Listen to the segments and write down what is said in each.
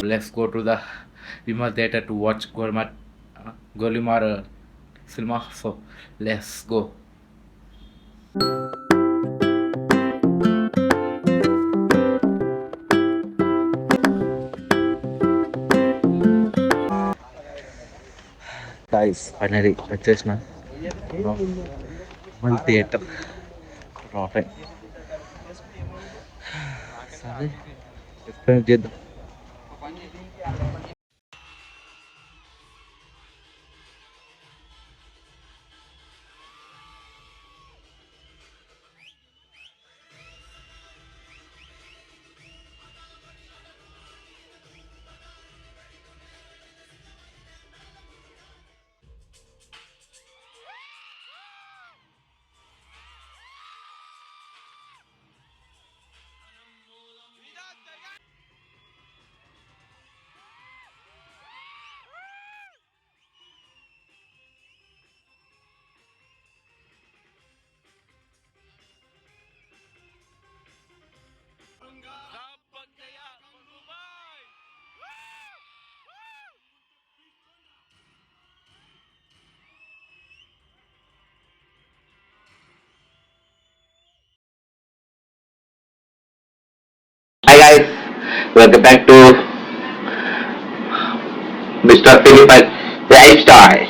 Let's go to the Vimal Theatre to watch Golimar cinema. So let's go. Guys, finally వచ్చేసిన Vimal theatre రావటం. సరే explain చేద్దాం. Hi guys, welcome back to Mr. Philip Lifestyle.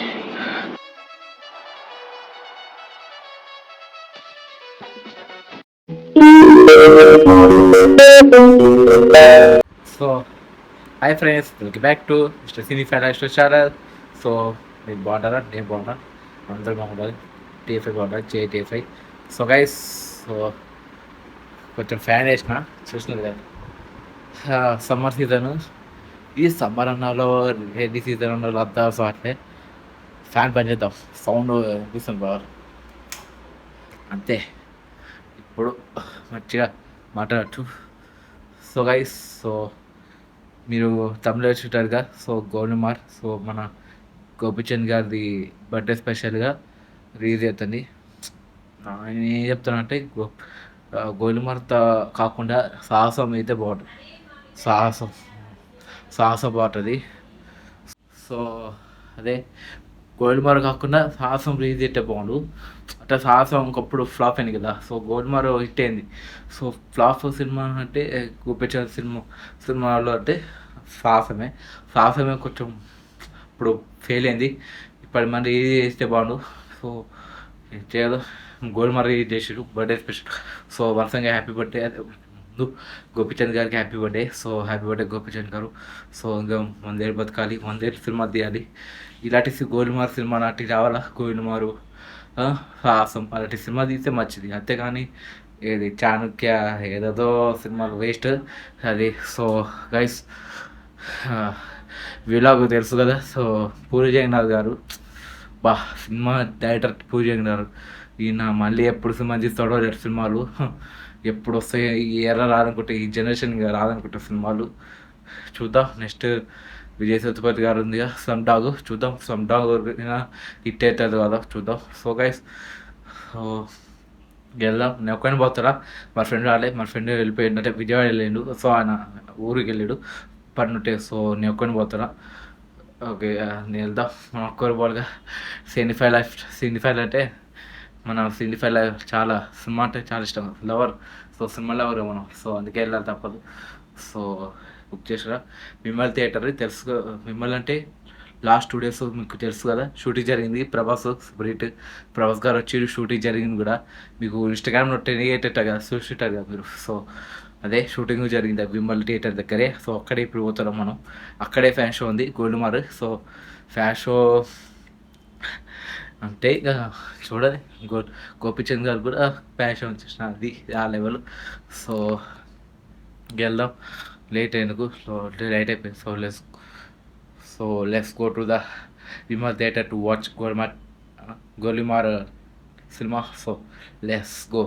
So, hi friends, welcome back to Mr. Philip Lifestyle channel. So, నేను బాగుంటారా? నేను బాగున్నా, అందరూ బాగుండాలి. TFI బాగుంటారు, జేటీఎఫ్ఐ. సో గైస్, సో కొంచెం ఫ్యాన్ వేసిన చూసినది కదా. సమ్మర్ సీజను, ఈ సమ్మర్ అన్నాలో రెయినీ సీజన్ అన్నాలో అంతా సో అట్లే ఫ్యాన్ పని చేద్దాం, సౌండ్ వినిపిస్తుంది బాగా, అంతే. ఇప్పుడు మంచిగా మాట్లాడచ్చు. సో గైస్, సో మీరు తమిళ చూటారుగా, సో గోల్మార్, సో మన గోపిచంద్ గారిది బర్త్డే స్పెషల్గా రిలీజ్ అవుతుంది. నేను ఏం చెప్తానంటే, గోల్మార్తో కాకుండా సాహసం అయితే బాగుంటుంది. సాహసం సాహసం బాగుంటుంది. సో అదే గోల్మార్ కాకుండా సాహసం రిలీజ్ అయితే బాగుండు. అంటే సాహసం ఒకప్పుడు ఫ్లాప్ అయింది కదా, సో గోల్మార్ హిట్ అయింది. సో ఫ్లాప్ సినిమా అంటే గోపిచంద్ సినిమాలో అంటే సాహసమే కొంచెం ఇప్పుడు ఫెయిల్ అయింది. ఇప్పుడు మళ్ళీ ఇది చేస్తే బాగుండు. సో చేయదు, గోల్మార్ చేసాడు బర్త్డే స్పెషల్. సో వరుసంగా హ్యాపీ బర్త్డే ముందు గోపిచంద్ గారికి happy birthday. So happy birthday Gopichand garu. So ఇంకా 100 ఏళ్ళు బతకాలి, 100 ఏళ్ళు సినిమా తీయాలి. ఇలాంటి గోల్మార్ సినిమా నాటి రావాలా, గోల్మారు సాహసం అలాంటి సినిమా తీస్తే మంచిది. అంతేగాని ఏది చాణక్య ఏదేదో సినిమాలు వేస్ట్ అది. సో గైస్, విలాగ్ తెలుసు కదా. సో పూరి జగన్నాథ్ గారు, బా సినిమా డైరెక్టర్ పూరి జగన్నాథ్ గారు. ఈయన మళ్ళీ ఎప్పుడు సినిమా తీస్తాడో, 2 సినిమాలు ఎప్పుడు వస్తాయి. ఈ ఎర్ర రాదనుకుంటే, ఈ జనరేషన్ రాదనుకుంటే సినిమాలు చూద్దాం. నెక్స్ట్ విజయ్ సేతుపతి గారు ఉంది సమ్ డాగ్, చూద్దాం సమ్ డాగ్ హిట్ అవుతుంది కదా, చూద్దాం. సో గైస్, సో వెళ్దాం. నేను ఒక్కడిని పోతాడా, మా ఫ్రెండ్ రాలే, మా ఫ్రెండ్ వెళ్ళిపోయిందంటే విజయవాడ వెళ్ళిండు. సో ఆయన ఊరికి వెళ్ళాడు పని ఉంటే. సో నేను ఒక్కడిని పోతాడా, ఓకే నేను వెళ్దాం. మనం ఒక్కరు పోలుగా సినిఫై అంటే మన సినిఫై చాలా సినిమా అంటే చాలా ఇష్టం, లవర్. సో సినిమా లవర్ మనం, సో అందుకే వెళ్ళాలి తప్పదు. సో బుక్ చేసారా విమల్ థియేటర్, తెలుసు. విమల్ అంటే లాస్ట్ 2 days మీకు తెలుసు కదా, షూటింగ్ జరిగింది. ప్రభాస్ గారు వచ్చి షూటింగ్ జరిగింది కూడా. మీకు ఇన్స్టాగ్రామ్లో అయ్యేటట్టు కదా, చూసేటారు కదా మీరు. సో అదే షూటింగ్ జరిగింది విమల్ థియేటర్ దగ్గరే. సో అక్కడే ఇప్పుడు పోతున్నాం మనం. అక్కడే ఫ్యాన్ షో ఉంది గోల్మార్. సో ఫ్యాన్ షో అంటే ఇక చూడాలి. గోపిచంద్ గారు కూడా ఫ్యాన్ షో వచ్చేసిన, అది ఆ లెవెల్. సో వెళ్దాం, లేట్ ఎందుకు, లేట్ అయిపోయింది. So let's go to the Vimal theatre to watch Golimaar cinema. So let's go.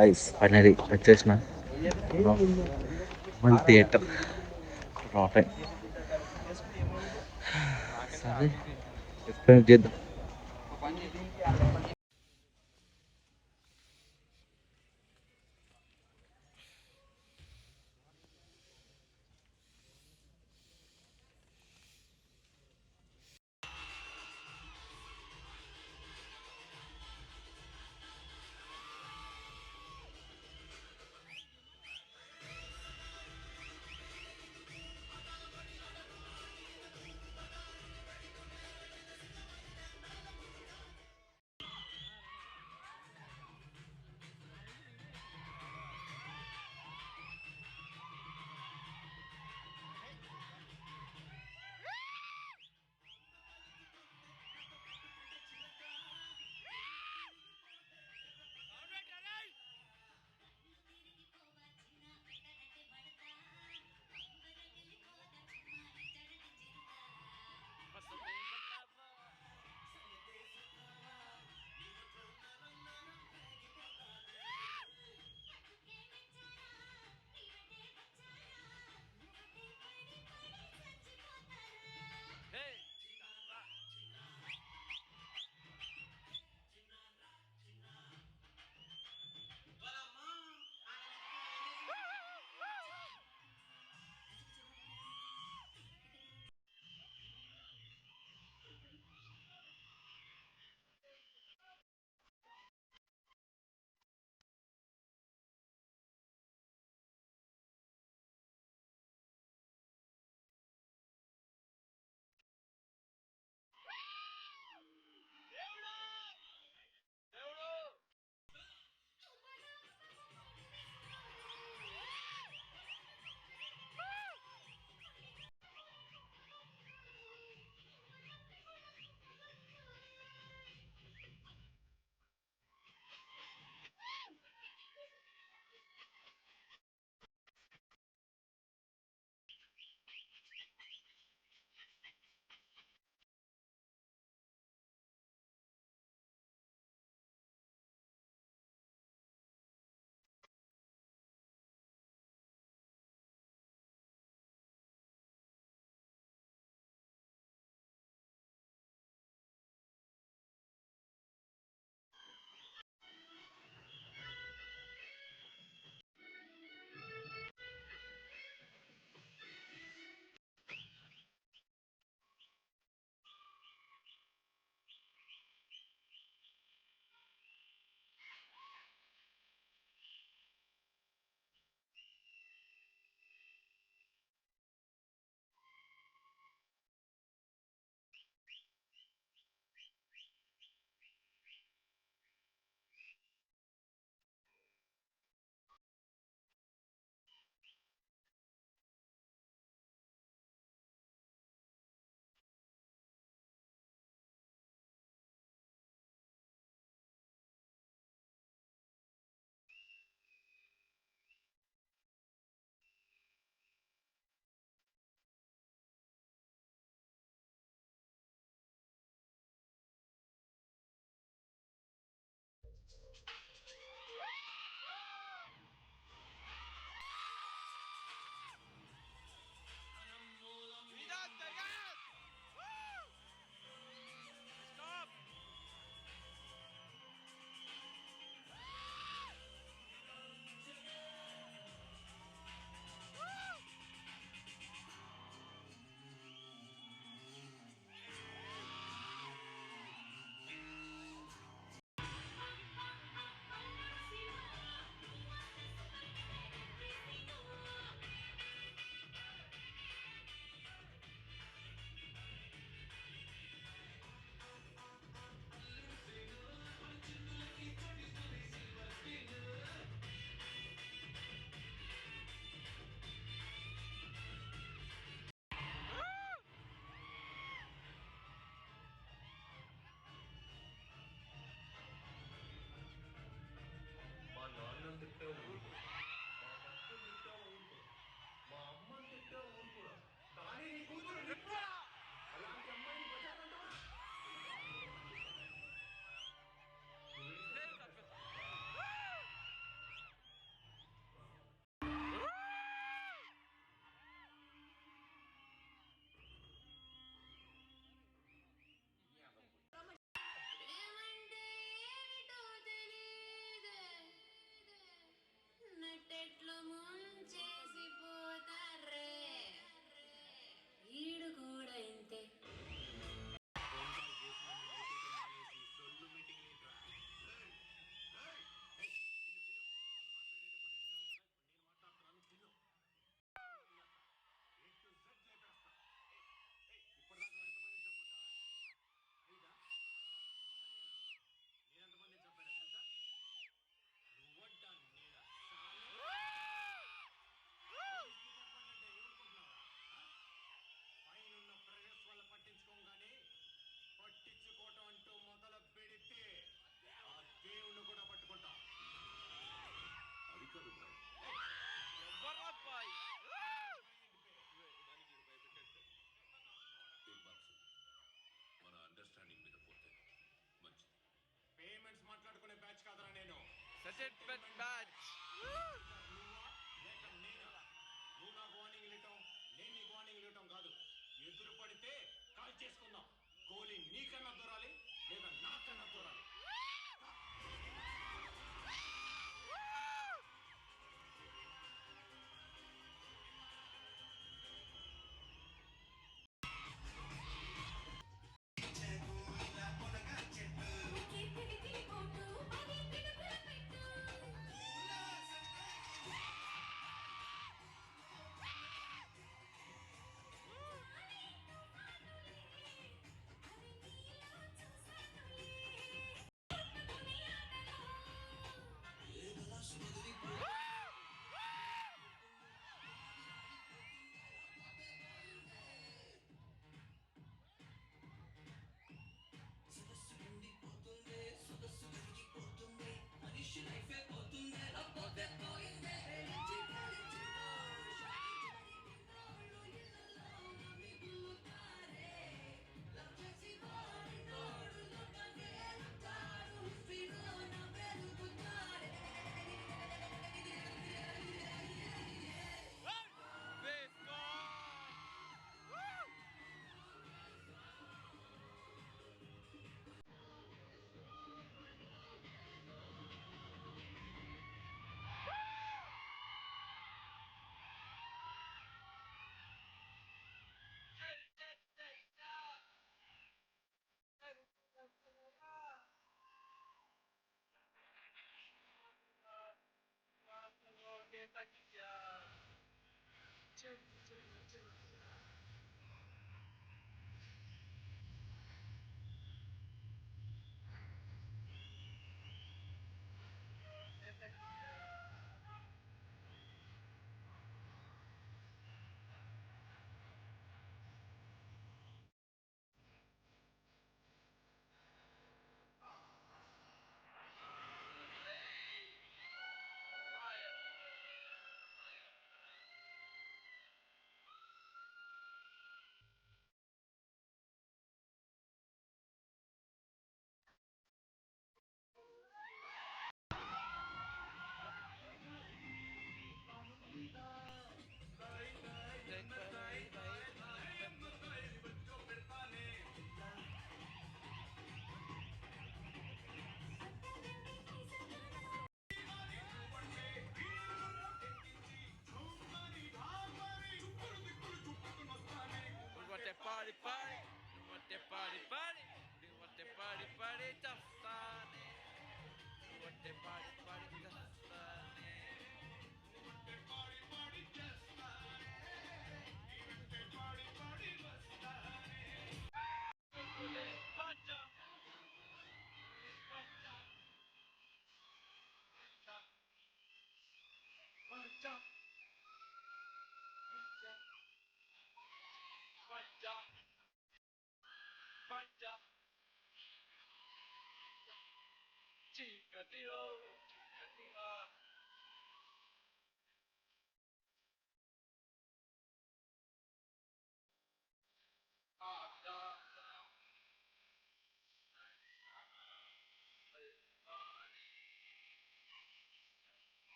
Guys finally వచ్చేసిన మళ్ళీ థియేటర్ రావటం సరే ఎక్స్ప్లెయిన్ చేద్దాం. మ్యాచ్. నువ్వు నాకు వార్నింగ్ ఇవ్వటం, నేను నీకు వార్నింగ్ ఇవ్వటం కాదు. ఎదురు పడితే కాల్ చేసుకుందాం. గోలీ నీకన్నా దూరాలి లేదా నాకన్నా దూరాలి.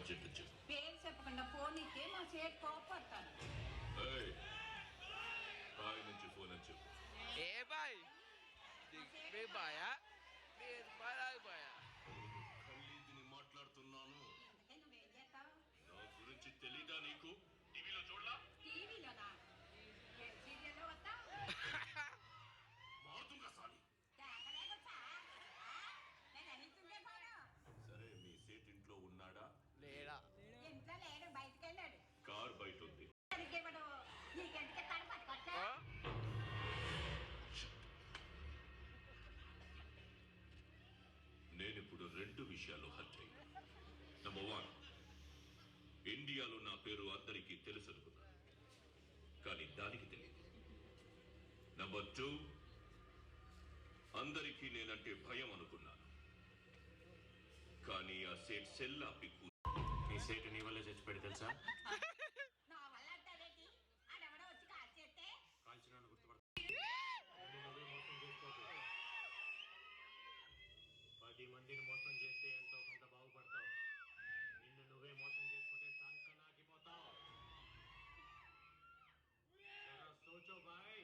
అర్జెంట్ చెప్పు. పేరు చెప్పకుండా ఫోన్ ఇస్తే మా సేట్ కోపడతాను. ఏయ్, బాయ్ నుంచి ఫోన్ అని చెప్పు. ఏ బాయ్ బే బాయా మీరు బాయ్ బాయా ఖల్లీదిని మాట్లాడుతున్నాను. అందుకే నువ్వేం చేస్తావు? నా గురించి తెలీదా నీకు? టీవీలో చూడలా? టీవీలోనా? సీరియల్లో వస్తావు? మారుతుంగా సాలి. జాగ్రత్తగా నేను అనిస్తుందే పోను. సరే, మీ సేట్ ఇంట్లో ఉన్నాడా? లేడా ఇంట్లో లేడు, బయటికి వెళ్ళాడు. కార్ బయట ఉంది. ఇప్పుడు నీకెందుకే తను పట్టుకొచ్చా? నేనిప్పుడు 2 విషయాలు హర్ట్ అయ్యా. నంబర్ 1, ఇండియాలో నా పేరు అందరికీ తెలుసు అనుకున్నాను, కానీ దానికి తెలియదు. నంబర్ 2, అందరికీ నేనంటే భయం అనుకున్నాను, కానీ ఆ సేట్ సెల్లా పిక్కు. నీ సేట్ నీ వల్లే చచ్చిపోయాడు తెలుసా? నా వల్ల అంటావేంటి? ఆడెవడో వచ్చి కాల్ చేస్తే కాల్చినాను గుర్తుపడ. 10 మందిని మోసం చేస్తే ఎంతో కొంత బాగుపడతావు. నిన్ను నువ్వే మోసం చేసుకుంటే సంకనాకిపోతావు. జరా సోచో భాయ్.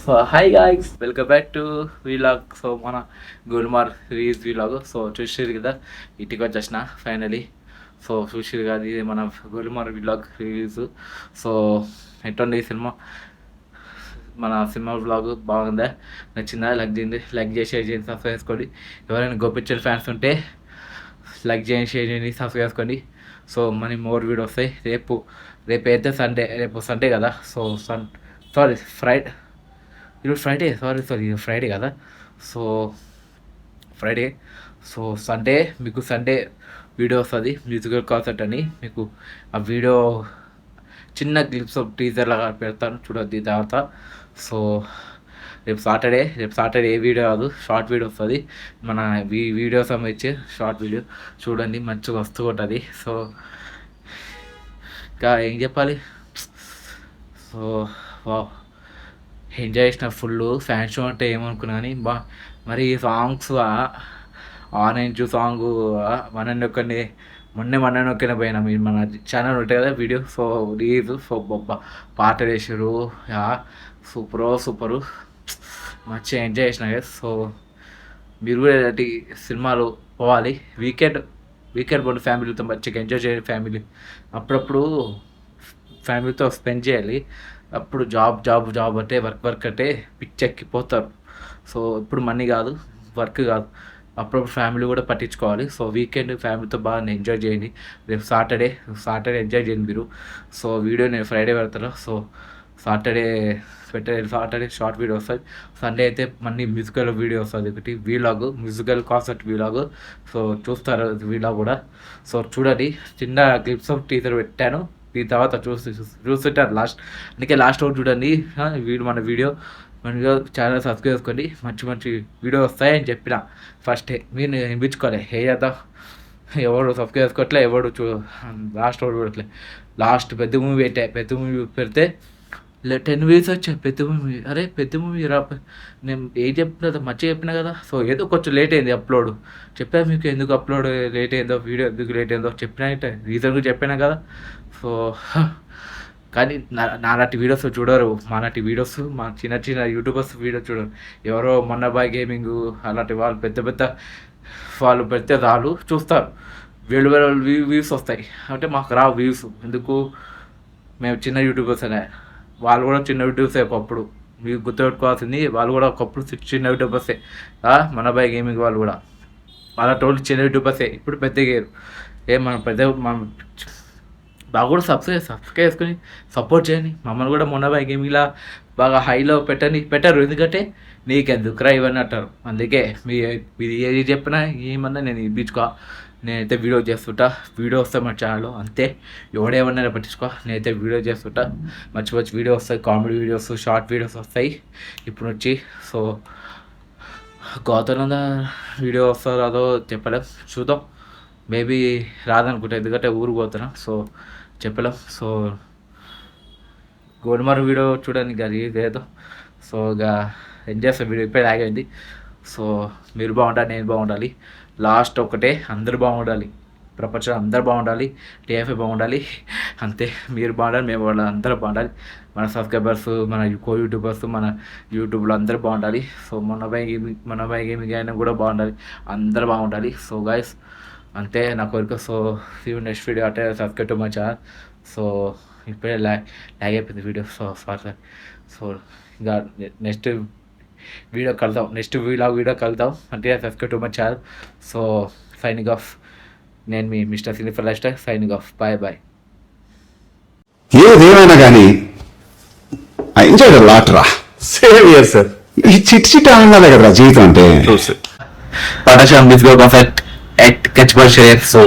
So hi guys, welcome back to vlog. So మన గుల్మార్ రీజ్ వీలాగ్. సో చూసిరు కదా, ఇంటికి వచ్చేసిన ఫైనలీ. సో చూసిరు కదా, ఇది మన గుల్మార్ వీలాగ్ రివ్యూస్. సో ఎట్లుంది ఈ సినిమా? మన సినిమా వ్లాగ్ బాగుందా, నచ్చిందా? లైక్ చేయండి, లైక్ చేసి షేర్ చేయండి, సబ్స్క్రైబ్ చేసుకోండి. ఎవరైనా గోపిచ్చర్ ఫ్యాన్స్ ఉంటే లైక్ చేయండి, షేర్ చేయండి, సబ్స్క్రైబ్ చేసుకోండి. సో మన మోర్ వీడియో వస్తాయి. రేపు అయితే సండే, రేపు సండే కదా. సో ఫ్రైడే, ఈరోజు ఫ్రైడే, ఫ్రైడే కదా. సో ఫ్రైడే, సో సండే మీకు సండే వీడియో వస్తుంది, మ్యూజికల్ కాన్సర్ట్ అని. మీకు ఆ వీడియో చిన్న క్లిప్స్ టీజర్ లాగా పెడతాను, చూడొద్ది తర్వాత. సో రేపు సాటర్డే ఏ వీడియో కాదు, షార్ట్ వీడియో వస్తుంది. మన వీడియో సంబంధించి షార్ట్ వీడియో చూడండి, మంచిగా వస్తూ ఉంటుంది. సో ఇంకా ఏం చెప్పాలి? సో ఎంజాయ్ చేసిన ఫుల్. ఫ్యాన్ షో అంటే ఏమనుకున్నా కానీ మరి సాంగ్స్ ఆరెంజ్ సాంగ్ మొన్న ఒక్కనే పోయినా. మీరు మన ఛానల్ ఉంటాయి కదా వీడియో, సో రీల్స్, సో పాటలు వేసారు, సూపరు మంచిగా ఎంజాయ్ చేసిన కదా. సో మీరు కూడా ఇలాంటి సినిమాలు పోవాలి. వీకెండ్ పోండి ఫ్యామిలీతో మంచిగా ఎంజాయ్ చేయాలి. ఫ్యామిలీ అప్పుడప్పుడు ఫ్యామిలీతో స్పెండ్ చేయాలి. అప్పుడు జాబ్ అంటే వర్క్ అంటే పిచ్చెక్కిపోతారు. సో ఇప్పుడు మనీ కాదు, వర్క్ కాదు, అప్పుడప్పుడు ఫ్యామిలీ కూడా పట్టించుకోవాలి. సో వీకెండ్ ఫ్యామిలీతో బాగా ఎంజాయ్ చేయండి. రేపు సాటర్డే ఎంజాయ్ చేయండి మీరు. సో వీడియో నేను ఫ్రైడే పెడతాను. సో సాటర్డే షార్ట్ వీడియో వస్తుంది. సండే అయితే మళ్ళీ మ్యూజికల్ వీడియో వస్తుంది, ఒకటి vlog, musical concert vlog. So చూస్తారు వీలాగ్ కూడా. సో చూడండి, చిన్న క్లిప్స్ ఆఫ్ టీజర్ పెట్టాను. దీని తర్వాత చూస్తుంటారు లాస్ట్, అందుకే లాస్ట్ రోజు చూడండి మన వీడియో ఛానల్ సబ్స్క్రైబ్ చేసుకోండి. మంచి వీడియో వస్తాయని చెప్పిన ఫస్టే, మీరు వినిపించుకోవాలి. ఏ చేద్దాం, ఎవరు సబ్స్క్రైబ్ చేసుకోవట్లే, ఎవరు లాస్ట్ రోజు చూడట్లే. లాస్ట్ పెద్ద మూవీ పెడితే 10 views వచ్చాయి. పెద్ద మూవీ, అరే పెద్ద మూవీ రా, నేను ఏం చెప్పిన మంచిగా చెప్పినా కదా. సో ఏదో కొంచెం లేట్ అయింది అప్లోడ్, చెప్పాను మీకు ఎందుకు అప్లోడ్ లేట్ అయిందో, వీడియో ఎందుకు లేట్ అయిందో చెప్పినా, రీజన్ కూడా చెప్పినా కదా. సో కానీ నాలాంటి వీడియోస్ చూడరు, మాలాంటి వీడియోస్, మా చిన్న యూట్యూబర్స్ వీడియో చూడరు. ఎవరో మొన్నబాయ్ గేమింగ్ అలాంటి వాళ్ళు పెద్ద వాళ్ళు పెడితే రాళ్ళు చూస్తారు, వేలు వ్యూస్ వస్తాయి. అంటే మాకు రావు వ్యూస్, ఎందుకు, మేము చిన్న యూట్యూబర్స్ అనే. వాళ్ళు కూడా చిన్న యూట్యూబర్సే ఒకప్పుడు, మీకు గుర్తుపెట్టుకోవాల్సింది. వాళ్ళు కూడా ఒకప్పుడు చిన్న యూట్యూబర్సే. మొన్నబాయ్ గేమింగ్ వాళ్ళు కూడా అలాంటి వాళ్ళు చిన్న యూట్యూబర్సే, ఇప్పుడు పెద్ద గేరు. మనం బాగా కూడా సబ్స్క్రైబ్ చేసుకొని సపోర్ట్ చేయండి. మమ్మల్ని కూడా మొన్నబాయ్ గేమింగ్లా బాగా హైలో పెట్టరు. ఎందుకంటే నీకెందుకురా ఇవన్నీ అంటారు. అందుకే మీరు ఏది చెప్పినా ఏమన్నా నేను ఇప్పించుకో, నేనైతే వీడియో చేస్తుంటా. వీడియో వస్తాయి మా ఛానల్లో, అంతే. ఎవడేమన్నా పట్టించుకో, నేనైతే వీడియో చేస్తుంటా. మంచి వీడియో వస్తాయి, కామెడీ వీడియోస్, షార్ట్ వీడియోస్ వస్తాయి ఇప్పుడు వచ్చి. సో గౌతమ్ వీడియో వస్తుందో రాదో చెప్పలేం, చూద్దాం. మేబీ రాదనుకుంటా, ఎందుకంటే ఊరికి పోతున్నా. సో చెప్పలేం. సో గోల్మార్ వీడియో చూడండి, అది ఇదేదో. సో ఇక ఎంజాయ్ చేస్తాం. వీడియో ఇప్పుడే ఆగైంది. సో మీరు బాగుండాలి, నేను బాగుండాలి. లాస్ట్ ఒకటే, అందరూ బాగుండాలి, ప్రపంచంలో అందరూ బాగుండాలి, టీఎఫ్ఐ బాగుండాలి, అంతే. మీరు బాగుండాలి, మేము బాగుండాలి, అందరూ బాగుండాలి. మన సబ్స్క్రైబర్స్, మన యూట్యూబర్స్, మన యూట్యూబ్లో అందరూ బాగుండాలి. సో మన గేమింగ్ అయినా కూడా బాగుండాలి, అందరూ బాగుండాలి. సో గైస్ అంతే నా కోరిక. సో నెక్స్ట్ వీడియో అంటే subscribe to my channel. So ఇప్పుడే లాగ్ అయిపోయింది వీడియో. So sorry. సో ఇంకా నెక్స్ట్ వీడియో కలుద్దాం, నెక్స్ట్ వీడియో కలుద్దాం. అంటే subscribe to my channel. So signing off, నేను మీ మిస్టర్ సినిఫర్ life style signing off. Bye. ఏదేమైనా కానీ ఐ ఎంజాయ్ ద లాట్ రా. Same here sir. ఈ చిట్ ఆనందాలే కదరా జీవితం అంటే. Partnership with Go Buffett at Catchball Share. So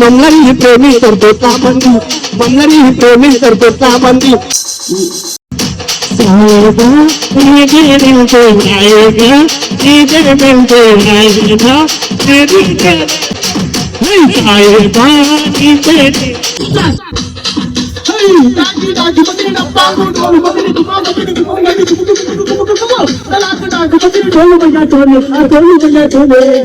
ममलाही प्रेमी करतो ताबंदी, ममलाही प्रेमी करतो ताबंदी. साहेबा ये दिल को आएगा, ये दिल को आएगा, तेरी साहेबा ये दिल. Hey,